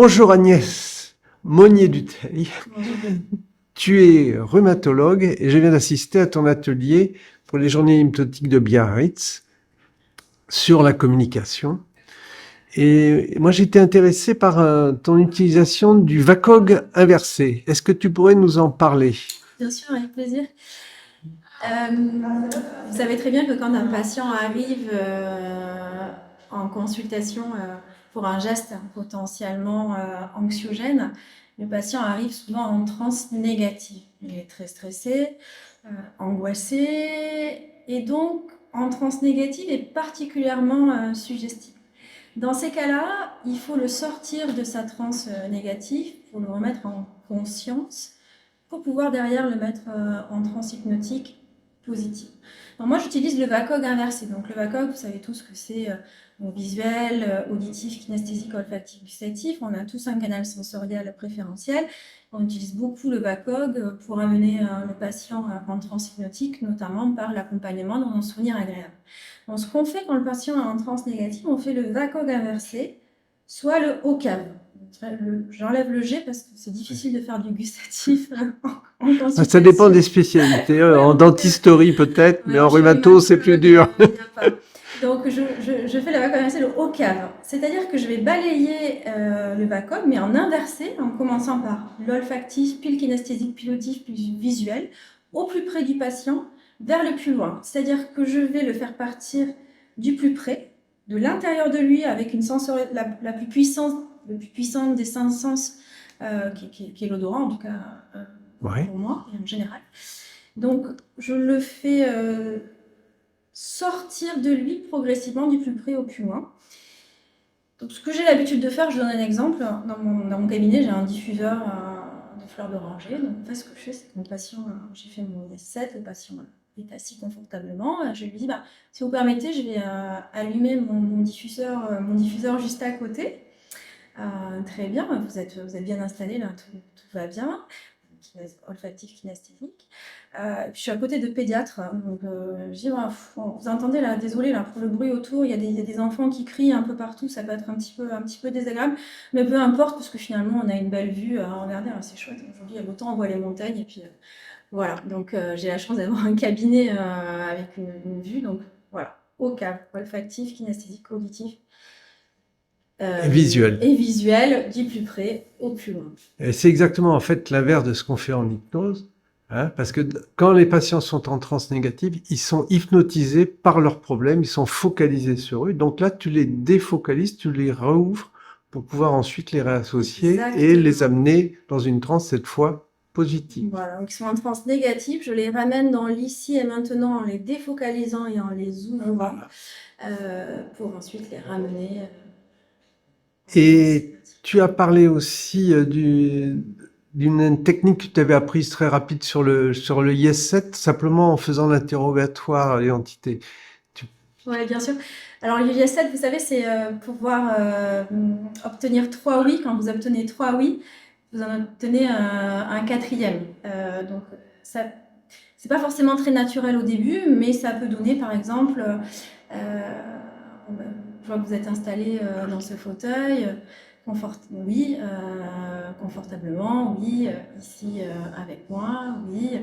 Bonjour Agnès Monnier-Dutheil. Tu es rhumatologue et je viens d'assister à ton atelier pour les journées hypnotiques de Biarritz sur la communication. Et moi, j'étais intéressé par ton utilisation du VACOG inversé. Est-ce que tu pourrais nous en parler? Bien sûr, avec plaisir. Vous savez très bien que quand un patient arrive en consultation pour un geste potentiellement anxiogène, le patient arrive souvent en transe négative. Il est très stressé, angoissé, et donc en transe négative et particulièrement suggestif. Dans ces cas-là, il faut le sortir de sa transe négative pour le remettre en conscience pour pouvoir derrière le mettre en transe hypnotique positive. Alors moi, j'utilise le VACOG inversé. Donc le VACOG, vous savez tous que c'est visuel, auditif, kinesthésique, olfactif, gustatif. On a tous un canal sensoriel préférentiel. On utilise beaucoup le VACOG pour amener le patient en transe hypnotique, notamment par l'accompagnement dans un souvenir agréable. Donc ce qu'on fait quand le patient est en transe négative, on fait le VACOG inversé, soit le OCAV. J'enlève le G parce que c'est difficile de faire du gustatif en consultation. Ça dépend des spécialités. En dentisterie peut-être, mais en rhumato, c'est plus dur. Donc, je fais la VACOG inversée, le OCAV. C'est-à-dire que je vais balayer le VACOG, mais en inversé, en commençant par l'olfactif, puis le kinesthésique, puis l'auditif, puis le visuel, au plus près du patient, vers le plus loin. C'est-à-dire que je vais le faire partir du plus près, de l'intérieur de lui, avec une sensorialité la plus puissante des cinq sens, qui est l'odorat, en tout cas pour moi, et en général. Donc, je le fais sortir de lui progressivement du plus près au plus loin. Donc, ce que j'ai l'habitude de faire, je donne un exemple. Dans mon cabinet, j'ai un diffuseur de fleurs d'oranger. Donc, en fait, ce que je fais, c'est que mon patient, j'ai fait mon IS7, le patient est assis confortablement. Je lui dis, si vous permettez, je vais allumer mon diffuseur juste à côté. Très bien, vous êtes bien installé là, tout va bien. Olfactif, kinesthésique. Puis je suis à côté de pédiatre, donc je dis, vous entendez là, désolé là, pour le bruit autour, il y a des enfants qui crient un peu partout, ça peut être un petit peu désagréable, mais peu importe, parce que finalement on a une belle vue à regarder, c'est chouette, aujourd'hui il y a beau temps, on voit les montagnes, et puis voilà, donc j'ai la chance d'avoir un cabinet avec une vue, donc voilà, au cap, olfactif, kinesthésique, auditif. Et visuel. Et visuel, du plus près au plus loin. Et c'est exactement en fait l'inverse de ce qu'on fait en hypnose, parce que quand les patients sont en transe négative, ils sont hypnotisés par leurs problèmes, ils sont focalisés sur eux. Donc là, tu les défocalises, tu les rouvres pour pouvoir ensuite les réassocier. Exactement. Et les amener dans une transe cette fois positive. Voilà, donc ils sont en transe négative, je les ramène dans l'ici et maintenant en les défocalisant et en les ouvrant pour ensuite les ramener. Et tu as parlé aussi d'une technique que tu avais apprise très rapide sur le IS7, simplement en faisant l'interrogatoire à l'identité. Oui, bien sûr. Alors l'IS7, vous savez, c'est pouvoir obtenir 3 oui. Quand vous obtenez 3 oui, vous en obtenez un quatrième. Donc ça, c'est pas forcément très naturel au début, mais ça peut donner par exemple, je vois que vous êtes installé dans ce fauteuil, oui, confortablement, oui, ici avec moi, oui.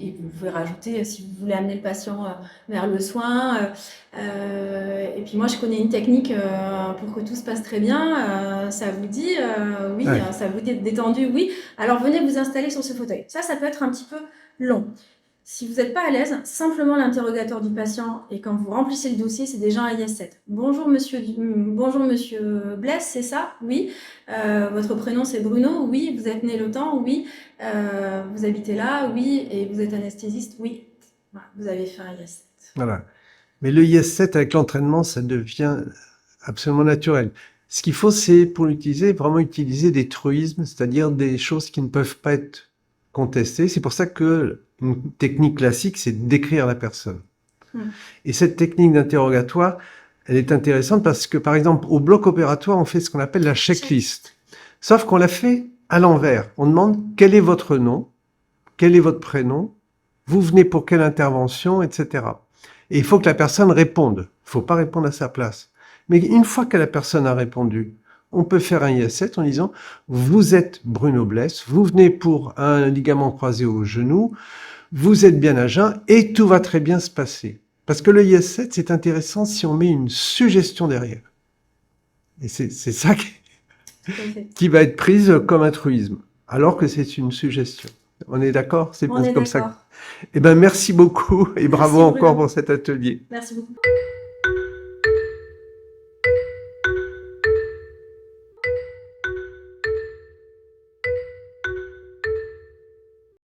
Et vous pouvez rajouter si vous voulez amener le patient vers le soin. Et puis moi, je connais une technique pour que tout se passe très bien. Ça vous dit oui, ouais. Ça vous dit détendu, oui. Alors venez vous installer sur ce fauteuil. Ça peut être un petit peu long. Si vous n'êtes pas à l'aise, simplement l'interrogatoire du patient, et quand vous remplissez le dossier, c'est déjà un IS7. Bonjour monsieur Blesse, c'est ça? Oui. Votre prénom c'est Bruno? Oui. Vous êtes né le temps? Oui. Vous habitez là? Oui. Et vous êtes anesthésiste? Oui. Voilà, vous avez fait un IS7. Voilà. Mais le IS7 avec l'entraînement, ça devient absolument naturel. Ce qu'il faut, c'est pour l'utiliser, vraiment utiliser des truismes, c'est-à-dire des choses qui ne peuvent pas être contestées. C'est pour ça que une technique classique, c'est de décrire la personne. Et cette technique d'interrogatoire, elle est intéressante parce que, par exemple, au bloc opératoire, on fait ce qu'on appelle la checklist. Sauf qu'on la fait à l'envers. On demande quel est votre nom, quel est votre prénom, vous venez pour quelle intervention, etc. Et il faut que la personne réponde. Il ne faut pas répondre à sa place. Mais une fois que la personne a répondu, on peut faire un IS-7 en disant « Vous êtes Bruno Blesse, vous venez pour un ligament croisé au genou, vous êtes bien à jeun et tout va très bien se passer. » Parce que le IS-7, c'est intéressant si on met une suggestion derrière. Et c'est ça qui va être prise comme un truisme, alors que c'est une suggestion. On est d'accord? C'est On est comme ça. d'accord. Eh ben, merci beaucoup et Merci, bravo Bruno. encore pour cet atelier. Merci beaucoup.